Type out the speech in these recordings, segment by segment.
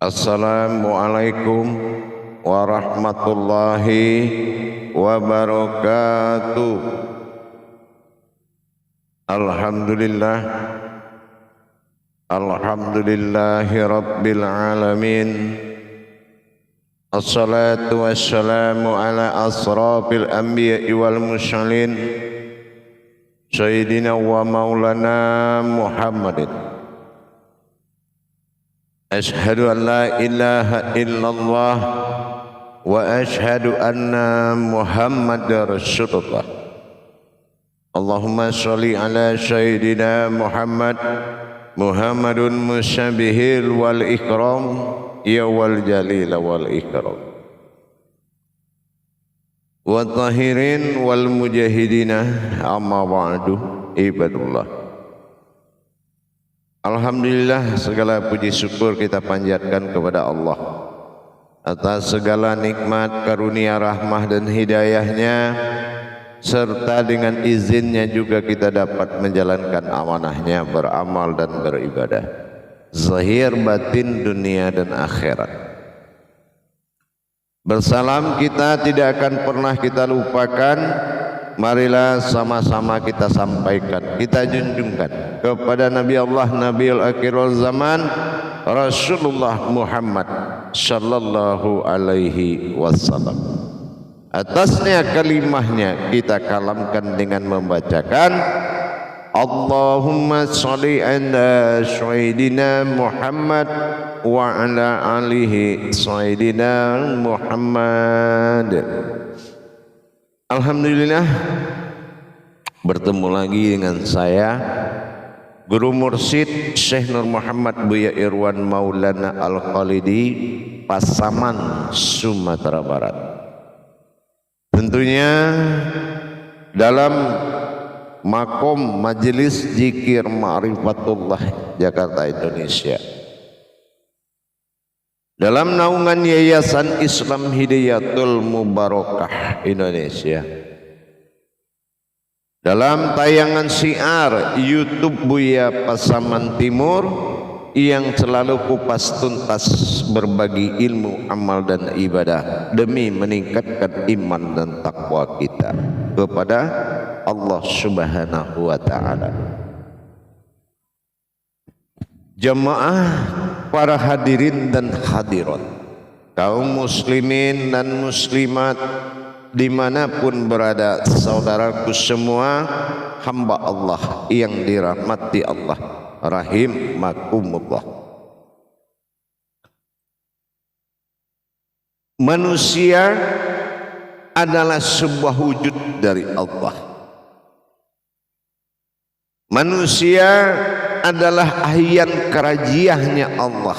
Assalamualaikum warahmatullahi wabarakatuh. Alhamdulillah, alhamdulillahi rabbil alamin. Assalatu wassalamu ala asrafil anbiya'i wal mursalin Sayyidina wa maulana Muhammadin. Ashhadu an la ilaha illallah wa ashhadu anna Muhammadar Rasulullah. Allahumma sholli ala Sayyidina Muhammad Muhammadun musyabihil wal ikram ya wal jalil wal ikram wa tahirin wal mujahidina amma ba'du ibadullah. Alhamdulillah, segala puji syukur kita panjatkan kepada Allah atas segala nikmat, karunia, rahmah dan hidayahnya, serta dengan izinnya juga kita dapat menjalankan amanahnya, beramal dan beribadah zahir batin dunia dan akhirat. Bersalam kita tidak akan pernah kita lupakan. Marilah sama-sama kita sampaikan, kita junjungkan kepada Nabi Allah, Nabiul Akhirul Zaman, Rasulullah Muhammad sallallahu alaihi wasallam. Atasnya kalimahnya kita kalamkan dengan membacakan Allahumma sholli ala Sayyidina Muhammad wa ala alihi Sayyidina Muhammad. Alhamdulillah, bertemu lagi dengan saya Guru Mursyid Syekh Nur Muhammad Buya Irwan Maulana Al-Khalidi, Pasaman, Sumatera Barat. Tentunya dalam makom Majelis Zikir Ma'rifatullah Jakarta, Indonesia, dalam naungan Yayasan Islam Hidayatul Mubarakah Indonesia, dalam tayangan syiar YouTube Buya Pasaman Timur yang selalu kupas tuntas berbagi ilmu, amal dan ibadah demi meningkatkan iman dan takwa kita kepada Allah Subhanahu wa ta'ala. Jemaah, para hadirin dan hadirat, kaum muslimin dan muslimat dimanapun berada, saudaraku semua, hamba Allah yang dirahmati Allah rahimakumullah. Manusia adalah sebuah wujud dari Allah. Manusia adalah ahyan kerajiahnya Allah,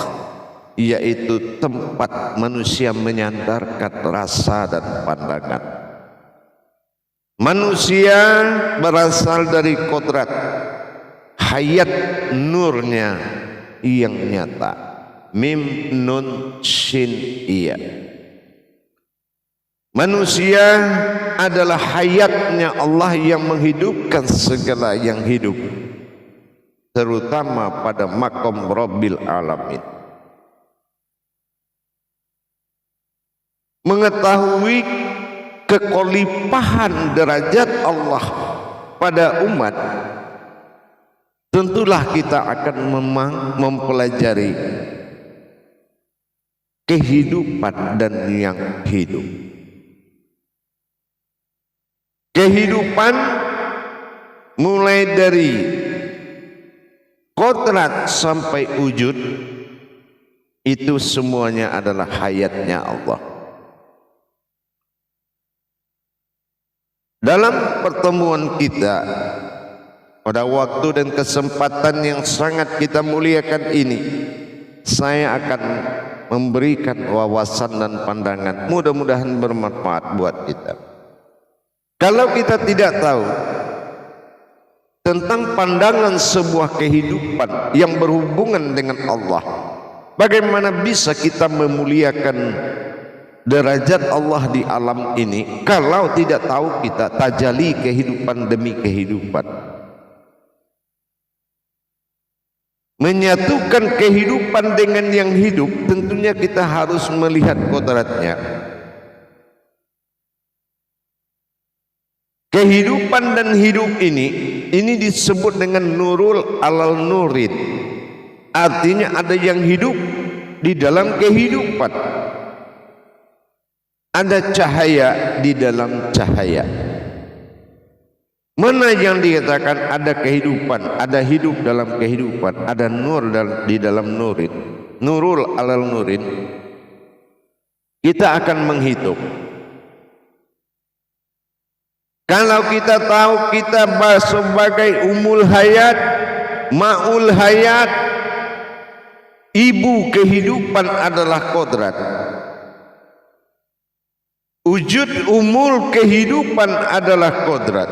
yaitu tempat manusia menyandarkan rasa dan pandangan. Manusia berasal dari kodrat hayat nurnya yang nyata. Mim nun shin iya. Manusia adalah hayatnya Allah yang menghidupkan segala yang hidup, terutama pada makom Rabbil Alamin. Mengetahui kekolipahan derajat Allah pada umat, tentulah kita akan mempelajari kehidupan dan yang hidup. Kehidupan mulai dari kodrat sampai wujud, itu semuanya adalah hayatnya Allah. Dalam pertemuan kita pada waktu dan kesempatan yang sangat kita muliakan ini, saya akan memberikan wawasan dan pandangan, mudah-mudahan bermanfaat buat kita. Kalau kita tidak tahu tentang pandangan sebuah kehidupan yang berhubungan dengan Allah, bagaimana bisa kita memuliakan derajat Allah di alam ini kalau tidak tahu kita tajali kehidupan demi kehidupan? menyatukan kehidupan dengan yang hidup, tentunya kita harus melihat kodratnya. Kehidupan dan hidup ini disebut dengan nurul alal nurin. Artinya ada yang hidup di dalam kehidupan, ada cahaya di dalam cahaya. Mana yang dikatakan ada kehidupan, ada hidup dalam kehidupan, ada nur di dalam nurin, nurul alal nurin. Kita akan menghitung. Kalau kita tahu kita sebagai umul hayat, ma'ul hayat, ibu kehidupan adalah kodrat. Wujud umul kehidupan adalah kodrat.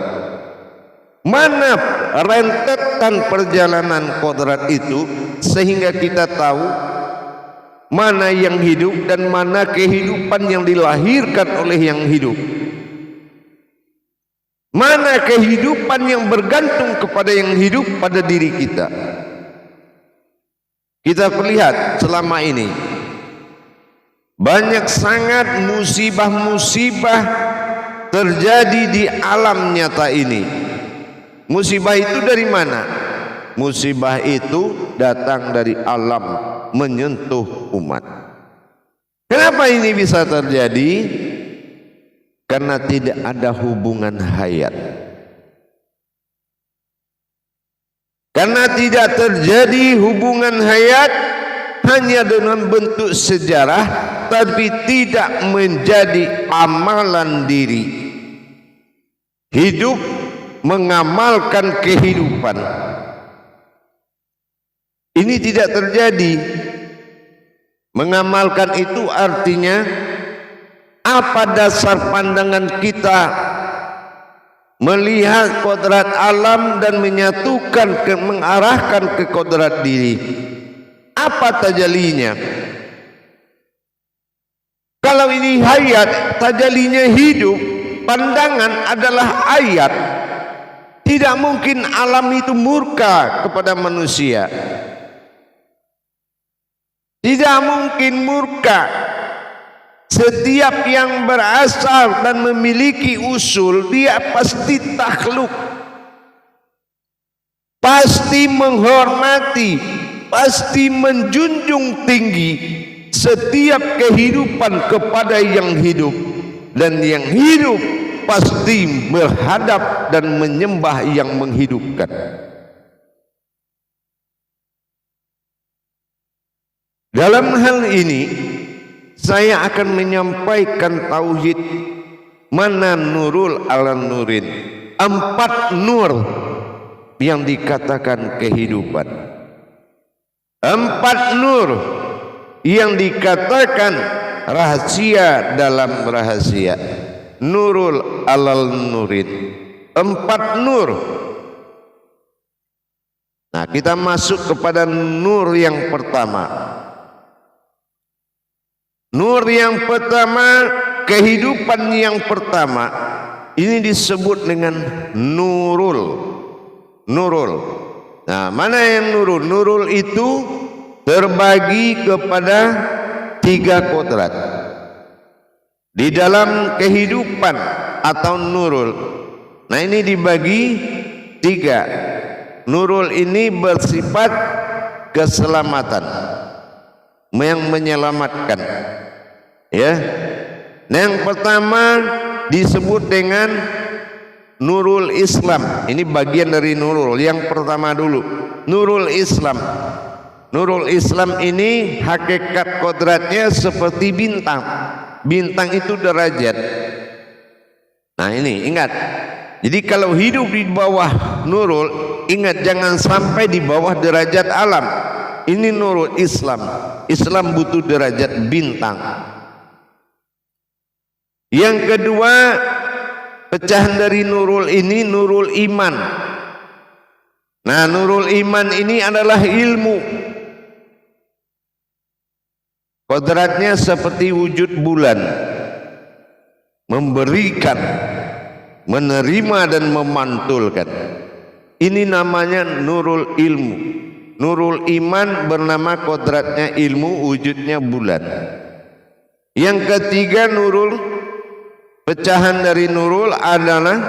Mana rentetan perjalanan kodrat itu sehingga kita tahu mana yang hidup dan mana kehidupan yang dilahirkan oleh yang hidup. Mana kehidupan yang bergantung kepada yang hidup pada diri kita. Kita perlihat selama ini banyak sangat musibah-musibah terjadi di alam nyata ini. Musibah itu dari mana? Musibah itu datang dari alam menyentuh umat. Kenapa ini bisa terjadi? Karena tidak ada hubungan hayat. Karena tidak terjadi hubungan hayat hanya dengan bentuk sejarah, tapi tidak menjadi amalan diri. Hidup mengamalkan kehidupan. Ini tidak terjadi. Mengamalkan itu artinya apa dasar pandangan kita melihat kodrat alam dan menyatukan, mengarahkan ke kodrat diri? Apa tajalinya? Kalau ini hayat, tajalinya hidup, pandangan adalah ayat. Tidak mungkin alam itu murka kepada manusia. Tidak mungkin murka. Setiap yang berasal dan memiliki usul, dia pasti takhluk, pasti menghormati, pasti menjunjung tinggi setiap kehidupan kepada yang hidup, dan yang hidup pasti berhadap dan menyembah yang menghidupkan. Dalam hal ini saya akan menyampaikan tauhid mana nurul ala nurin. 4 nur yang dikatakan kehidupan, 4 nur yang dikatakan rahasia dalam rahasia. Nurul alal nurin, 4 nur. Nah, kita masuk kepada nur yang pertama. Nur yang pertama, kehidupan yang pertama, ini disebut dengan nurul. Nurul. Nah, mana yang nurul? Nurul itu terbagi kepada 3 kodrat. Di dalam kehidupan atau nurul. Nah, ini dibagi 3. Nurul ini bersifat keselamatan, yang menyelamatkan. Ya. Yang pertama disebut dengan nurul Islam. Ini bagian dari nurul. Yang pertama dulu, nurul Islam. Nurul Islam ini hakikat kodratnya seperti bintang. Bintang itu derajat. Nah, ini ingat. Jadi kalau hidup di bawah nurul, ingat jangan sampai di bawah derajat alam. Ini nurul Islam. Islam butuh derajat bintang. Yang kedua, pecahan dari nurul ini nurul iman. Nah, nurul iman ini adalah ilmu. Kodratnya seperti wujud bulan, memberikan, menerima dan memantulkan. Ini namanya nurul ilmu. Nurul iman bernama kodratnya ilmu, wujudnya bulan. Yang ketiga nurul, pecahan dari nurul adalah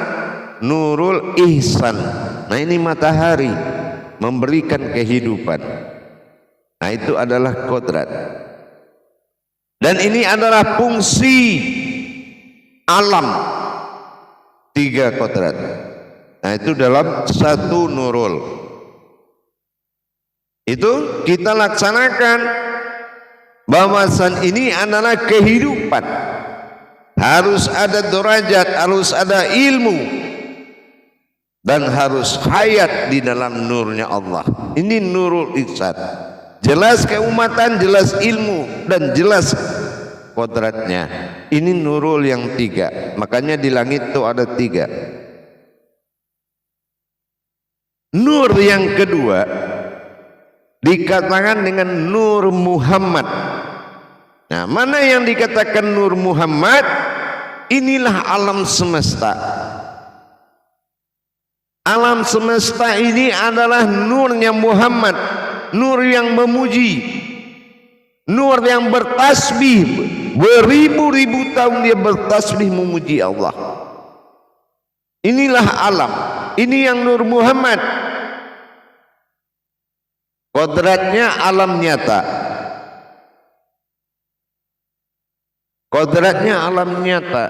nurul ihsan. Nah ini matahari memberikan kehidupan. Nah itu adalah kodrat. Dan ini adalah fungsi alam. 3 kodrat. Nah itu dalam satu nurul. Itu kita laksanakan. Bahwasan ini adalah kehidupan. Harus ada derajat, harus ada ilmu. Dan harus hayat di dalam nurnya Allah. Ini nurul ihsan. Jelas keumatan, jelas ilmu, dan jelas kodratnya. Ini nurul yang 3. Makanya di langit itu ada 3. Nur yang kedua dikatakan dengan Nur Muhammad. Nah, mana yang dikatakan Nur Muhammad? Inilah alam semesta. Alam semesta ini adalah nurnya Muhammad, nur yang memuji, nur yang bertasbih, beribu-ribu tahun dia bertasbih memuji Allah. Inilah alam, ini yang Nur Muhammad. Kodratnya alam nyata. Kodratnya alam nyata.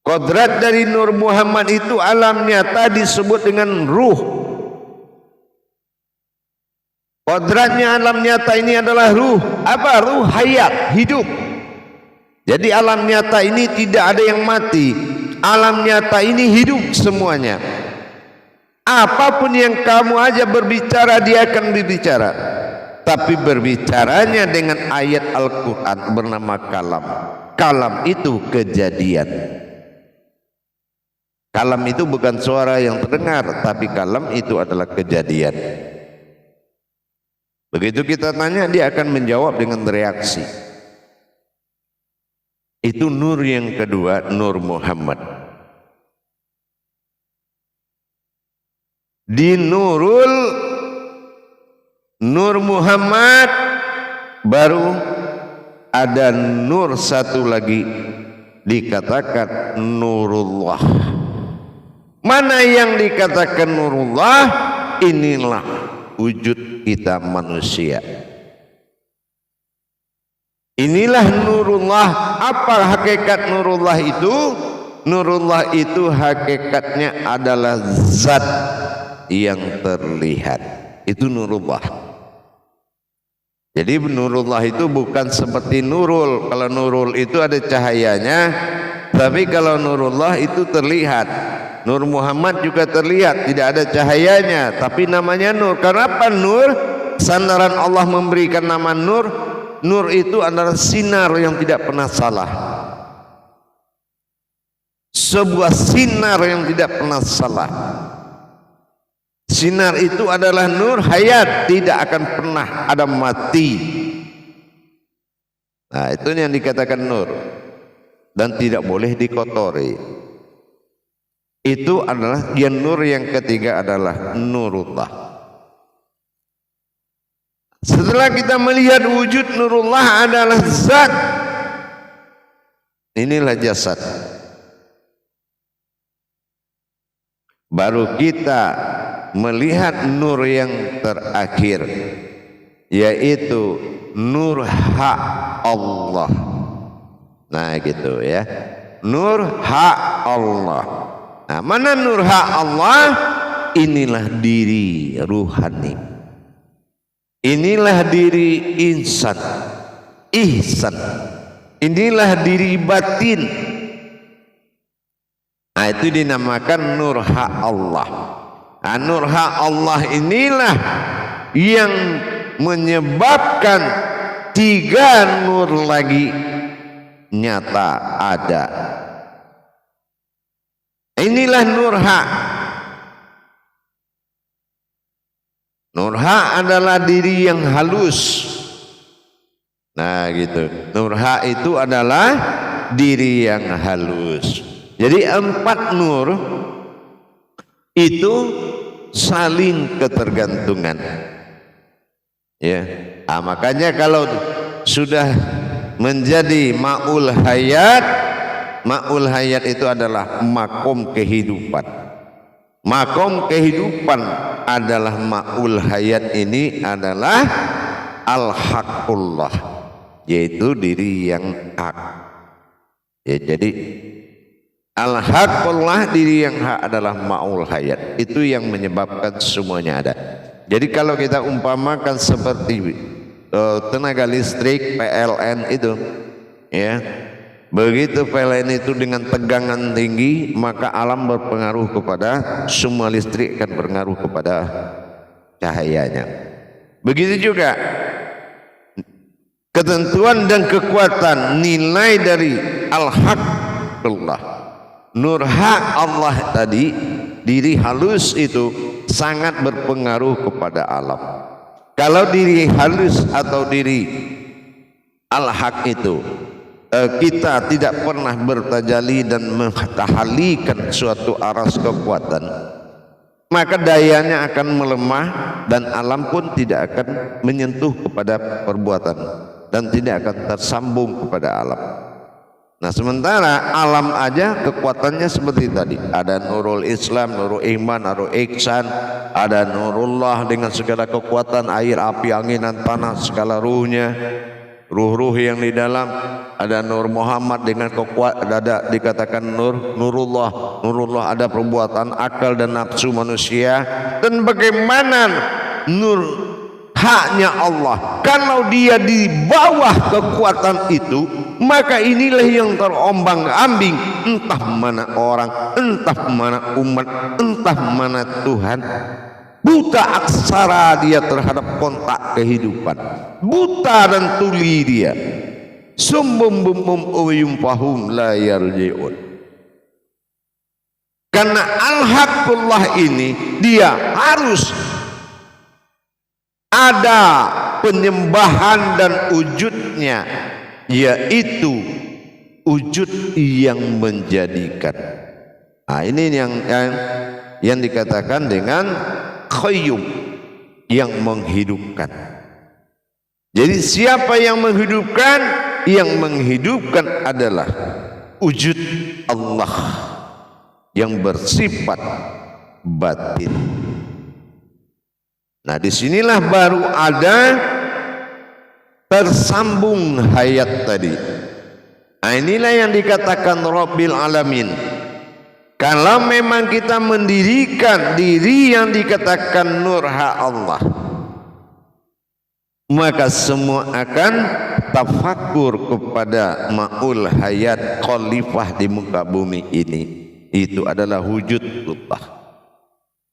Kodrat dari Nur Muhammad itu alam nyata disebut dengan ruh. Kodratnya alam nyata ini adalah ruh. Apa? Ruh hayat, hidup. Jadi alam nyata ini tidak ada yang mati. Alam nyata ini hidup semuanya. Apapun yang kamu aja berbicara, dia akan berbicara. Tapi berbicaranya dengan ayat Al-Quran bernama kalam. Kalam itu kejadian. Kalam itu bukan suara yang terdengar, tapi kalam itu adalah kejadian. Begitu kita tanya, dia akan menjawab dengan reaksi. Itu nur yang kedua, Nur Muhammad. Di Nur Muhammad baru ada nur satu lagi dikatakan Nurullah. Mana yang dikatakan Nurullah? Inilah wujud kita manusia. Inilah Nurullah. Apa hakikat Nurullah itu? Nurullah itu hakikatnya adalah zat yang terlihat. Itu Nurullah. Jadi Nurullah itu bukan seperti Nurul. Kalau Nurul itu ada cahayanya, tapi kalau Nurullah itu terlihat. Nur Muhammad juga terlihat, tidak ada cahayanya, tapi namanya nur. Kenapa nur? Sandaran Allah memberikan nama nur. Nur itu adalah sinar yang tidak pernah salah. Sebuah sinar yang tidak pernah salah. Sinar itu adalah nur hayat, tidak akan pernah ada mati. Nah, itu yang dikatakan nur. Dan tidak boleh dikotori. Itu adalah yang nur yang ketiga adalah Nurullah. Setelah kita melihat wujud Nurullah adalah zat, inilah jasad. Baru kita melihat nur yang terakhir, yaitu nur hak Allah. Nah gitu ya, nur hak Allah. Nah, mana nur hak Allah? Inilah diri ruhani. Inilah diri insan, ihsan. Inilah diri batin. Nah, itu dinamakan nur hak Allah. Nah, nur hak Allah inilah yang menyebabkan 3 nur lagi nyata ada. Inilah nur hak. Nur hak adalah diri yang halus. Nah gitu. Nur hak itu adalah diri yang halus. Jadi 4 nur itu saling ketergantungan. Ya, makanya kalau sudah menjadi ma'ul hayat itu adalah makom kehidupan. Makom kehidupan adalah ma'ul hayat, ini adalah al-haqqullah, yaitu diri yang hak. Ya, jadi al-haqqullah, diri yang hak adalah ma'ul hayat. Itu yang menyebabkan semuanya ada. Jadi kalau kita umpamakan seperti tenaga listrik PLN itu, ya, begitu PLN itu dengan tegangan tinggi, maka alam berpengaruh kepada semua listrik, akan berpengaruh kepada cahayanya. Begitu juga ketentuan dan kekuatan nilai dari al-haqqullah, nur hak Allah tadi, diri halus itu sangat berpengaruh kepada alam. Kalau diri halus atau diri al-haq itu kita tidak pernah bertajali dan mentahalikan suatu aras kekuatan, maka dayanya akan melemah dan alam pun tidak akan menyentuh kepada perbuatan dan tidak akan tersambung kepada alam. Nah, sementara alam aja kekuatannya seperti tadi, ada nurul Islam, nurul iman, nurul ihsan, ada nurullah dengan segala kekuatan air, api, angin dan tanah, segala ruhnya, ruh-ruh yang di dalam, ada nur Muhammad dengan kekuatan, ada dikatakan nurullah ada perbuatan akal dan nafsu manusia. Dan bagaimana nur haknya Allah, kalau dia di bawah kekuatan itu, maka inilah yang terombang-ambing, entah mana orang, entah mana umat, entah mana Tuhan. Buta aksara dia terhadap kontak kehidupan, buta dan tuli dia, sumbum bumum uyum fahum la yarji'un. Karena al-haqqullah ini dia harus ada penyembahan dan wujudnya, yaitu wujud yang menjadikan. Nah, ini yang dikatakan dengan qayyum, yang menghidupkan. Jadi siapa yang menghidupkan? Yang menghidupkan adalah wujud Allah yang bersifat batin. Nah, disinilah baru ada tersambung hayat tadi. Nah, inilah yang dikatakan Rabbil Alamin. Kalau memang kita mendirikan diri yang dikatakan nur hak Allah, maka semua akan tafakur kepada ma'ul hayat khalifah di muka bumi ini. Itu adalah wujudullah.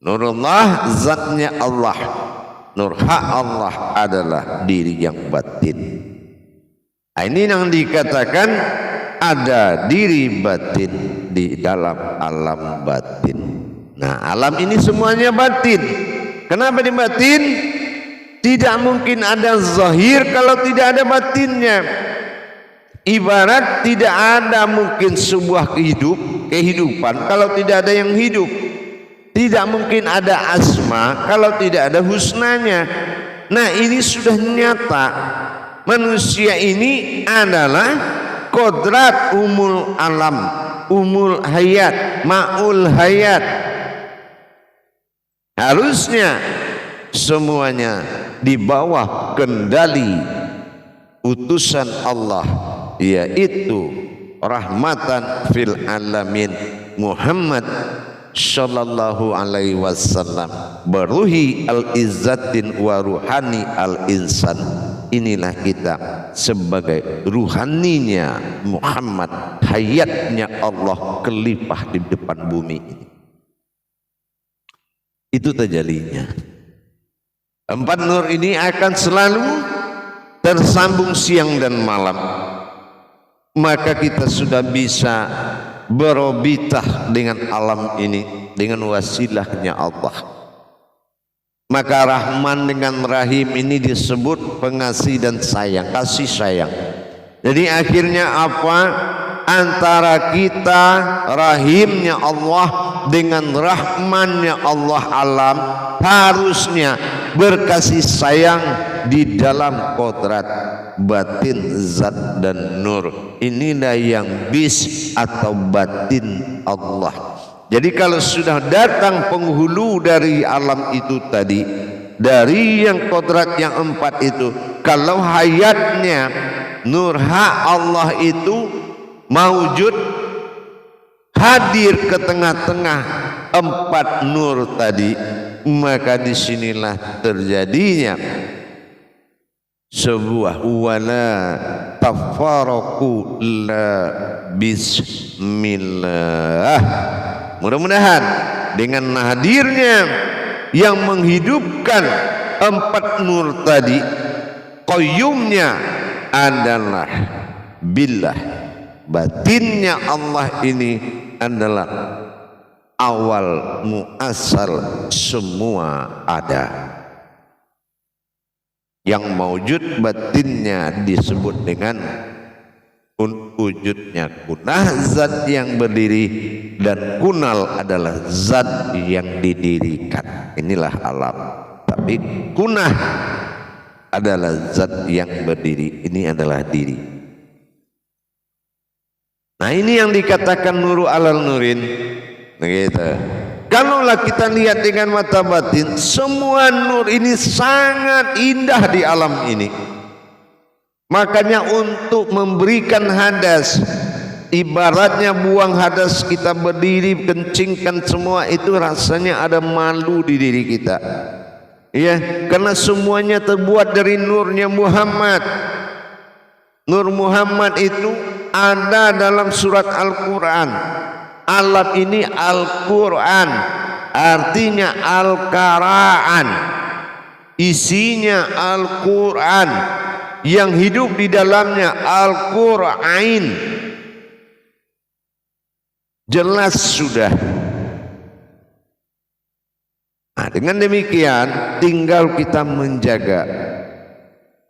Nurullah zatnya Allah, nur hak Allah adalah diri yang batin. Ini yang dikatakan ada diri batin di dalam alam batin. Nah, alam ini semuanya batin. Kenapa di batin? Tidak mungkin ada zahir kalau tidak ada batinnya. Ibarat tidak ada mungkin sebuah kehidupan kalau tidak ada yang hidup. Tidak mungkin ada asma kalau tidak ada husnanya. Nah, ini sudah nyata. Manusia ini adalah kodrat umul alam, umul hayat, ma'ul hayat. Harusnya semuanya di bawah kendali utusan Allah, yaitu rahmatan fil alamin Muhammad sallallahu alaihi wasallam, beruhi al-izzatin wa ruhani al-insan. Inilah kita sebagai ruhaninya Muhammad, hayatnya Allah, khalifah di depan bumi ini. Itu tajalinya. Empat nur ini akan selalu tersambung siang dan malam. Maka kita sudah bisa berobitah dengan alam ini dengan wasilahnya Allah. Maka Rahman dengan Rahim ini disebut pengasih dan sayang, kasih sayang. Jadi akhirnya apa? antara kita rahimnya Allah dengan rahmannya Allah alam harusnya berkasih sayang di dalam kodrat batin zat dan nur. Inilah yang bis atau batin Allah. Jadi kalau sudah datang penghulu dari alam itu tadi, dari yang kodrat yang empat itu, kalau hayatnya nur hak Allah itu maujud hadir ke tengah-tengah empat nur tadi, maka disinilah terjadinya sebuah wala tafaraqu la bismillah. Mudah-mudahan dengan hadirnya yang menghidupkan empat nur tadi, qayyumnya adalah billah, batinnya Allah ini adalah awal muasal semua ada. Yang maujud batinnya disebut dengan wujudnya kunah, zat yang berdiri, dan kunal adalah zat yang didirikan. Inilah alam. Tapi kunah adalah zat yang berdiri. Ini adalah diri. Nah, ini yang dikatakan nuru alal nurin. Begitu. Kalaulah kita lihat dengan mata batin, semua nur ini sangat indah di alam ini. Makanya untuk memberikan hadas, ibaratnya buang hadas, kita berdiri kencingkan semua itu rasanya ada malu di diri kita. Ya, karena semuanya terbuat dari nurnya Muhammad. Nur Muhammad itu ada dalam surat Al-Quran. Alam ini Al-Quran, artinya Al-Qara'an, isinya Al-Quran, yang hidup di dalamnya Al-Qur'ain. Jelas sudah. Nah, dengan demikian tinggal kita menjaga,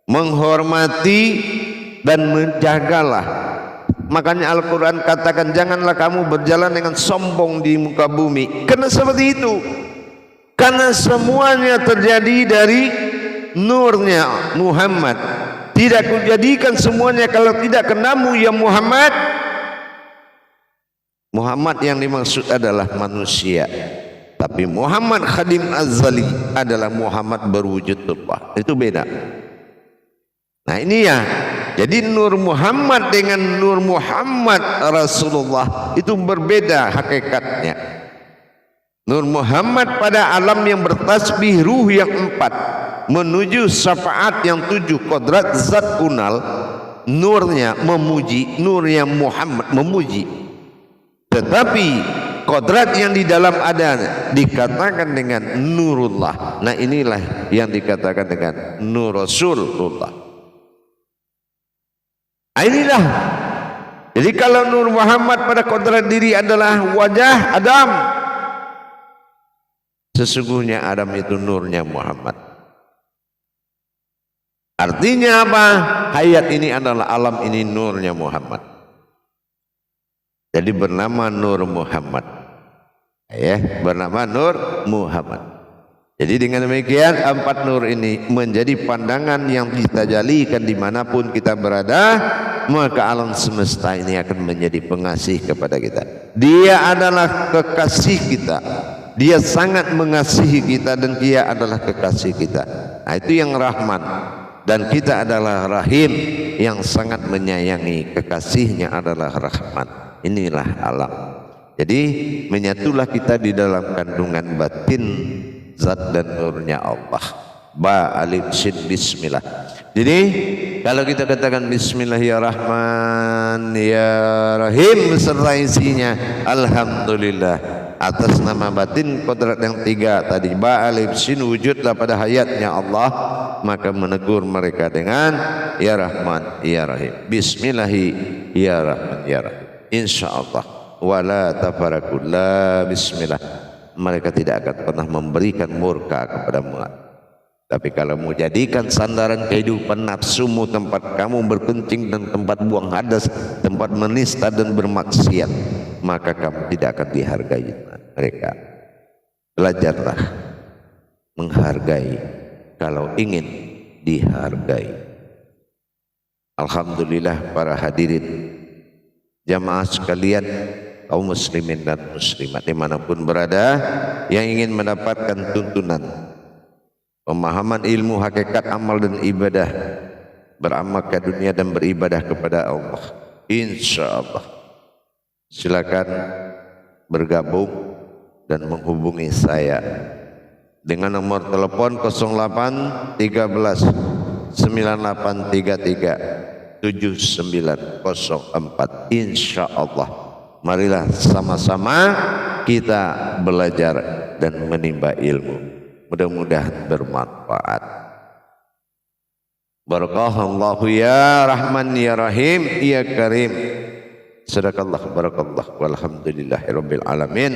menghormati dan menjagalah. Makanya Al-Quran katakan janganlah kamu berjalan dengan sombong di muka bumi. Karena seperti itu. Karena semuanya terjadi dari nurnya Muhammad. Tidak kujadikan semuanya kalau tidak kenamu ya Muhammad. Muhammad yang dimaksud adalah manusia. Tapi Muhammad Khadim Azali adalah Muhammad berwujud Allah. Itu beda. Nah ini ya. Jadi nur Muhammad dengan nur Muhammad Rasulullah itu berbeda hakikatnya. Nur Muhammad pada alam yang bertasbih ruh yang empat, menuju syafaat yang tujuh, kodrat zat kunal, nurnya memuji, nurnya Muhammad memuji. Tetapi kodrat yang di dalam ada dikatakan dengan nurullah. Nah inilah yang dikatakan dengan nur Rasulullah. Inilah. Jadi kalau nur Muhammad pada kodrat diri adalah wajah Adam, sesungguhnya Adam itu nurnya Muhammad. Artinya apa? Hayat ini adalah alam ini nurnya Muhammad. Jadi bernama Nur Muhammad. Ya, bernama Nur Muhammad. Jadi dengan demikian empat nur ini menjadi pandangan yang kita jalikan dimanapun kita berada, maka alam semesta ini akan menjadi pengasih kepada kita. Dia adalah kekasih kita. Dia sangat mengasihi kita dan dia adalah kekasih kita. Nah, itu yang Rahman. Dan kita adalah Rahim yang sangat menyayangi. Kekasihnya adalah Rahman. Inilah alam. Jadi menyatulah kita di dalam kandungan batin zat dan nurnya Allah. Ba alif sin bismillah. Jadi kalau kita katakan Bismillahirrahmanirrahim beserta isinya alhamdulillah, atas nama batin kodrat yang tiga tadi, ba alif sin, wujudlah pada hayatnya Allah, maka menegur mereka dengan ya Rahman ya Rahim, Bismillahi ya Rahman ya Rahim, insyaallah wala tafarakullah bismillah, mereka tidak akan pernah memberikan murka kepada Tapi kalau mau jadikan sandaran kehidupan nafsumu tempat kamu berkencing dan tempat buang hadas, tempat menista dan bermaksiat, maka kamu tidak akan dihargai mereka. Belajarlah menghargai kalau ingin dihargai. Alhamdulillah para hadirin jamaah sekalian, kaum muslimin dan muslimat dimanapun berada yang ingin mendapatkan tuntunan pemahaman ilmu hakikat amal dan ibadah, beramal ke dunia dan beribadah kepada Allah, insya Allah silakan bergabung dan menghubungi saya dengan nomor telepon 08 13 9833 7904. Insya Allah marilah sama-sama kita belajar dan menimba ilmu, mudah-mudahan bermanfaat. Barakallahu ya Rahman ya Rahim ya Karim. Sadaqallah barakallah walhamdulillahirabbil alamin.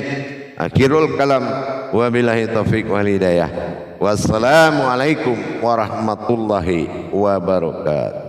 Akhirul kalam wabillahi taufiq wal hidayah. Wassalamualaikum warahmatullahi wabarakatuh.